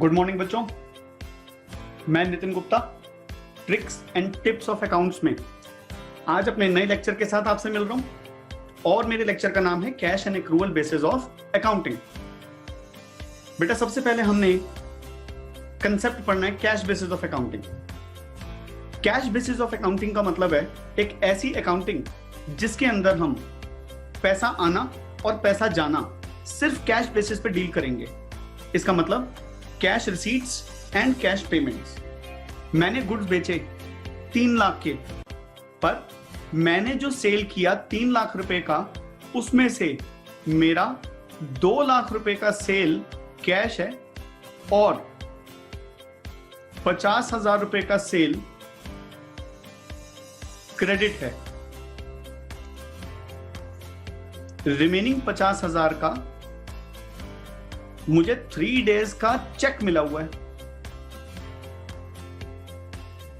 Good morning बच्चों, मैं Nitin Gupta tricks and tips of accounts में आज अपने नए लेक्चर के साथ आपसे मिल रहा हूं और मेरे लेक्चर का नाम है cash and accrual basis of accounting. बेटा सबसे पहले हमने कंसेप्ट पढ़ना है cash basis of accounting. Cash basis of accounting का मतलब है एक ऐसी अकाउंटिंग जिसके अंदर हम पैसा आना और पैसा जाना सिर्फ कैश बेसिस पे डील करेंगे। इसका मतलब cash receipts and cash payments. मैंने गुड्स बेचे 3 लाख के, पर मैंने जो सेल किया 3 लाख रुपए का, उसमें से मेरा 2 लाख रुपए का सेल कैश है और 50,000 रुपए का सेल क्रेडिट है। रिमेनिंग 50,000 का मुझे 3 डेज का चेक मिला हुआ है।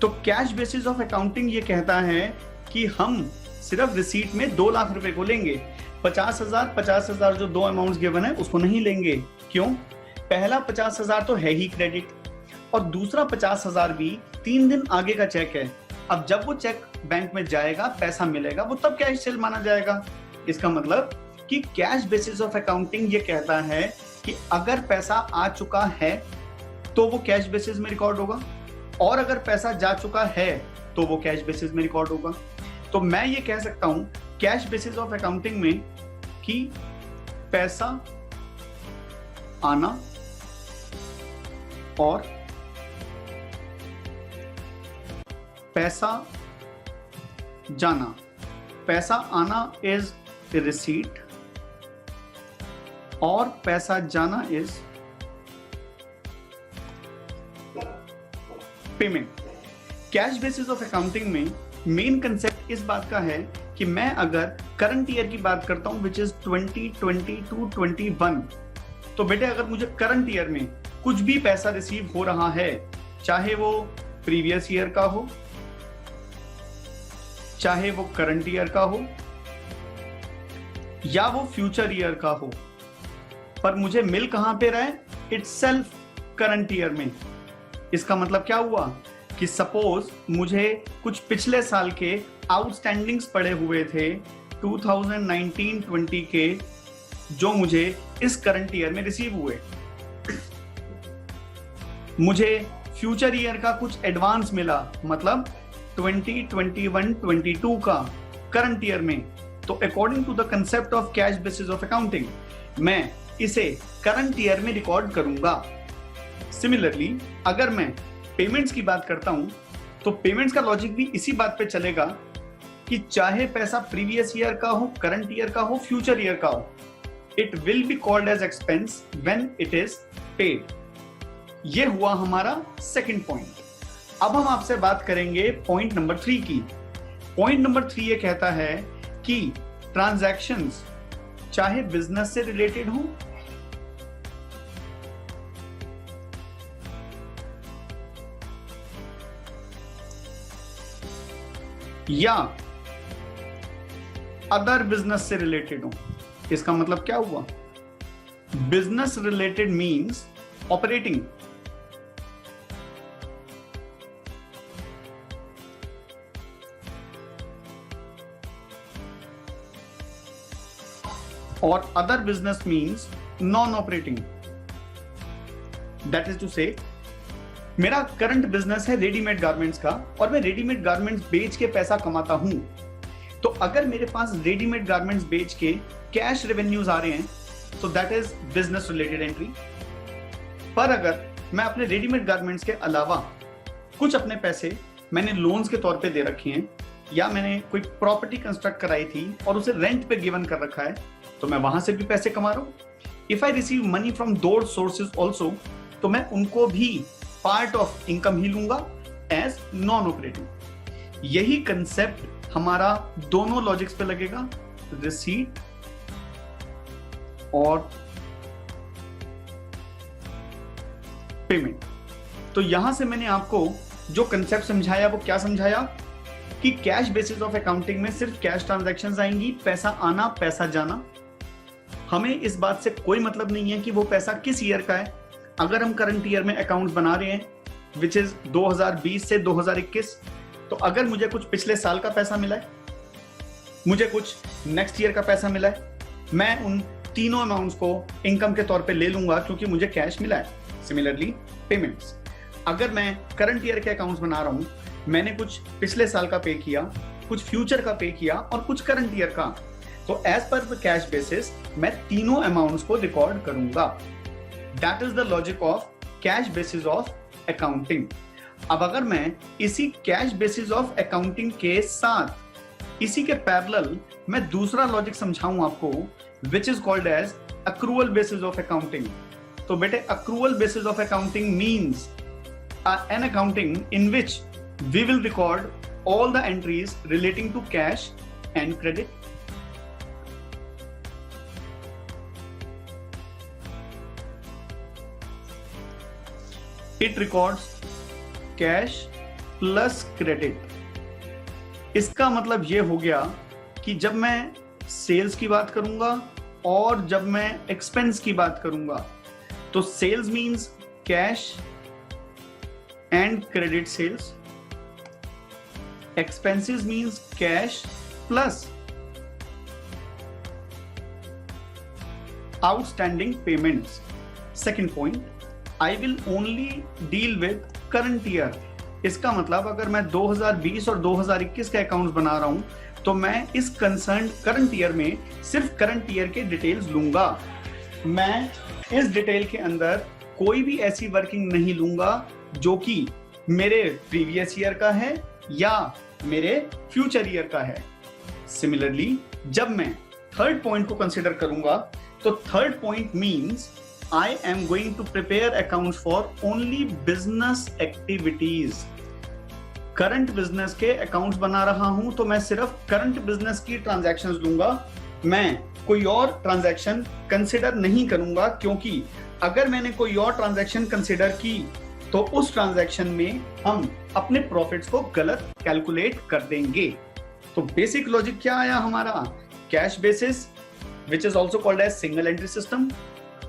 तो कैश बेसिस ऑफ अकाउंटिंग ये कहता है कि हम सिर्फ रिसीट में 2 लाख रुपए को लेंगे, 50,000 जो 2 अमाउंट्स गिवन है उसको नहीं लेंगे। क्यों? पहला 50,000 तो है ही क्रेडिट और दूसरा 50,000 भी 3 दिन आगे का चेक है। अब जब वो चेक बैंक में जाएगा, पैसा मिलेगा, वो तब कैश सेल माना जाएगा। इसका मतलब कि कैश बेसिस ऑफ अकाउंटिंग ये कहता है कि अगर पैसा आ चुका है तो वो कैश बेसिस में रिकॉर्ड होगा और अगर पैसा जा चुका है तो वो कैश बेसिस में रिकॉर्ड होगा। तो मैं ये कह सकता हूं कैश बेसिस ऑफ अकाउंटिंग में कि पैसा आना और पैसा जाना। पैसा आना इज रिसीट और पैसा जाना is payment. Cash basis of accounting में मेन कंसेप्ट इस बात का है कि मैं अगर करंट ईयर की बात करता हूं विच इज 2020-21, तो बेटे अगर मुझे करंट ईयर में कुछ भी पैसा रिसीव हो रहा है, चाहे वो प्रीवियस ईयर का हो, चाहे वो करंट ईयर का हो या वो फ्यूचर ईयर का हो, पर मुझे मिल कहां पे रहा है? इटसेल्फ करंट ईयर में। इसका मतलब क्या हुआ कि सपोज मुझे कुछ पिछले साल के आउटस्टैंडिंग्स पड़े हुए थे 2019-20 के, जो मुझे इस करंट ईयर में रिसीव हुए। मुझे फ्यूचर ईयर का कुछ एडवांस मिला, मतलब 2021-22 का करंट ईयर में। तो according to the concept of cash basis of accounting मैं इसे करंट ईयर में रिकॉर्ड करूंगा। सिमिलरली अगर मैं पेमेंट्स की बात करता हूं तो पेमेंट्स का लॉजिक भी इसी बात पे चलेगा कि चाहे पैसा प्रीवियस ईयर का हो, करंट ईयर का हो, फ्यूचर ईयर का हो, it will be called as expense when it is paid. ये हुआ हमारा सेकंड पॉइंट। अब हम आपसे बात करेंगे पॉइंट नंबर 3 की। पॉइंट नंबर 3 ये कहता है कि ट्रांजैक्शंस चाहे बिजनेस से रिलेटेड हो या अदर बिजनेस से रिलेटेड हो। इसका मतलब क्या हुआ? बिजनेस रिलेटेड मींस ऑपरेटिंग, और other business means non operating. That is to say मेरा करंट बिजनेस है रेडीमेड गारमेंट्स का और मैं रेडीमेड गारमेंट्स बेच के पैसा कमाता हूं। तो अगर मेरे पास रेडीमेड गारमेंट्स बेच के कैश रेवेन्यूज आ रहे हैं तो that is business related entry. पर अगर मैं अपने रेडीमेड गारमेंट्स के अलावा कुछ अपने पैसे मैंने लोन्स के तौर पे दे रखे हैं या मैंने कोई प्रॉपर्टी कंस्ट्रक्ट कराई थी और उसे रेंट पे गिवन कर रखा है, तो मैं वहां से भी पैसे कमा रहा हूं। If I receive money from those sources also, तो मैं उनको भी पार्ट ऑफ इनकम ही लूंगा एज नॉन ऑपरेटिंग। यही कंसेप्ट हमारा दोनों लॉजिक्स पे लगेगा, रिसीट और पेमेंट। तो यहां से मैंने आपको जो कंसेप्ट समझाया वो क्या समझाया कि कैश बेसिस ऑफ अकाउंटिंग में सिर्फ कैश ट्रांजैक्शंस आएंगी, पैसा आना पैसा जाना। हमें इस बात से कोई मतलब नहीं है कि वो पैसा किस ईयर का है, अगर हम करंट ईयर में अकाउंट्स बना रहे हैं विच इज 2020 से 2021, तो अगर मुझे कुछ पिछले साल का पैसा मिला है, मुझे कुछ नेक्स्ट ईयर का पैसा मिला है, मैं उन तीनों अमाउंट्स को इनकम के तौर पे ले लूंगा क्योंकि मुझे कैश मिला है। सिमिलरली पेमेंट्स, अगर मैं करंट ईयर के अकाउंट्स बना रहा हूं, मैंने कुछ पिछले साल का पे किया, कुछ फ्यूचर का पे किया और कुछ करंट ईयर का, तो एज पर कैश बेसिस मैं तीनों अमाउंट्स को रिकॉर्ड करूंगा। That is the logic of cash basis of accounting. अब अगर मैं इसी कैश बेसिस ऑफ अकाउंटिंग के साथ इसी के पैरेलल मैं दूसरा लॉजिक समझाऊं आपको, which is called as accrual basis of accounting. तो बेटे accrual basis of accounting means an accounting in which we will record all the entries relating to cash and credit. It records cash plus credit. इसका मतलब ये हो गया कि जब मैं सेल्स की बात करूंगा और जब मैं एक्सपेंस की बात करूंगा, तो sales means cash and credit sales, expenses means cash plus outstanding payments. Second point, I will only deal with current year. इसका मतलब अगर मैं 2020 और 2021 के अकाउंट्स बना रहा हूं, तो मैं इस कंसर्न करंट ईयर में सिर्फ करंट ईयर के डिटेल्स लूंगा। मैं इस डिटेल के अंदर कोई भी ऐसी वर्किंग नहीं लूंगा जो कि मेरे प्रीवियस ईयर का है या मेरे फ्यूचर ईयर का है। सिमिलरली जब मैं थर्ड पॉइंट को कंसिडर करूंगा, तो third point means I am going to prepare accounts for only business activities. Current business के अकाउंट्स बना रहा हूं तो मैं सिर्फ करंट बिजनेस की ट्रांजैक्शंस लूंगा, मैं कोई और ट्रांजैक्शन कंसिडर नहीं करूंगा, क्योंकि अगर मैंने कोई और ट्रांजैक्शन कंसिडर की तो उस ट्रांजैक्शन में हम अपने प्रॉफिट्स को गलत कैलकुलेट कर देंगे। तो बेसिक लॉजिक क्या आया हमारा? Cash basis which is also called as single entry system,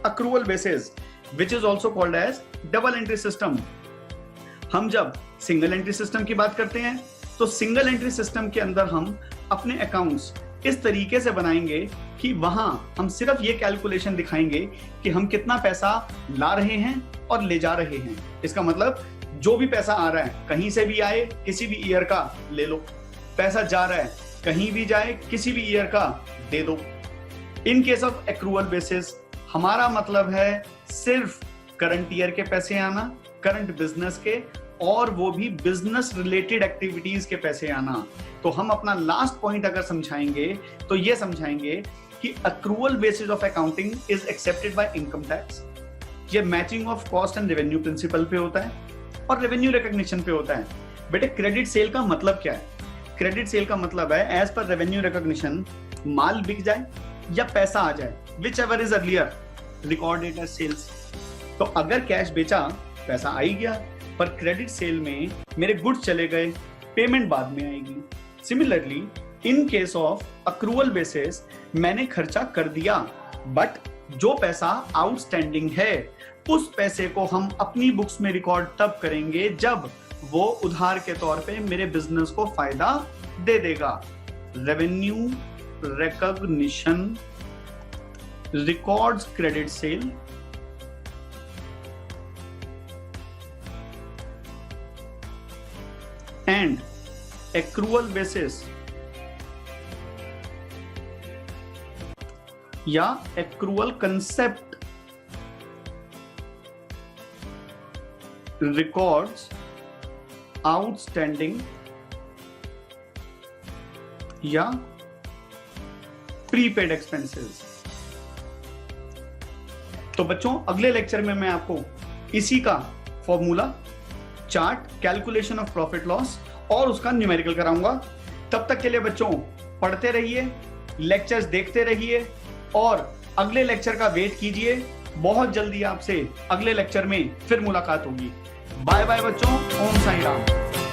accrual basis which is also called as double entry system। हम जब सिंगल एंट्री सिस्टम की बात करते हैं तो सिंगल एंट्री सिस्टम के अंदर हम अपने अकाउंट्स इस तरीके से बनाएंगे कि वहां हम सिर्फ ये कैलकुलेशन दिखाएंगे कि हम कितना पैसा ला रहे हैं और ले जा रहे हैं। इसका मतलब जो भी पैसा आ रहा है कहीं से भी आए, किसी भी ईयर का ले लो, पैसा जा रहा है कहीं भी जाए, किसी भी ईयर का दे दो। In case of accrual basis हमारा मतलब है सिर्फ करंट ईयर के पैसे आना, करंट बिजनेस के, और वो भी बिजनेस रिलेटेड एक्टिविटीज के पैसे आना। तो हम अपना लास्ट पॉइंट अगर समझाएंगे तो ये समझाएंगे कि accrual basis of accounting is accepted by income tax. ये matching of cost and revenue principle पे होता है और रेवेन्यू रिकॉग्निशन पे होता है। बेटे क्रेडिट सेल का मतलब क्या है? क्रेडिट सेल का मतलब है एज पर रेवेन्यू रिकॉग्निशन माल बिक जाए या पैसा आ जाए, whichever is earlier recorded as sales. तो अगर कैश बेचा, पैसा आ ही गया, पर क्रेडिट सेल में मेरे गुड्स चले गए, पेमेंट बाद में आएगी। Similarly in case of accrual basis मैंने खर्चा कर दिया, बट जो पैसा आउटस्टैंडिंग है उस पैसे को हम अपनी बुक्स में रिकॉर्ड तब करेंगे जब वो उधार के तौर पे मेरे बिजनेस को फायदा दे देगा। Revenue recognition records credit sale and accrual basis या accrual concept records outstanding या prepaid expenses। तो बच्चों अगले लेक्चर में मैं आपको इसी का formula, chart, calculation of profit loss और उसका न्यूमेरिकल कराऊंगा। तब तक के लिए बच्चों पढ़ते रहिए, लेक्चर्स देखते रहिए और अगले लेक्चर का वेट कीजिए। बहुत जल्दी आपसे अगले लेक्चर में फिर मुलाकात होगी। बाय बाय बच्चों, ओम साईं राम।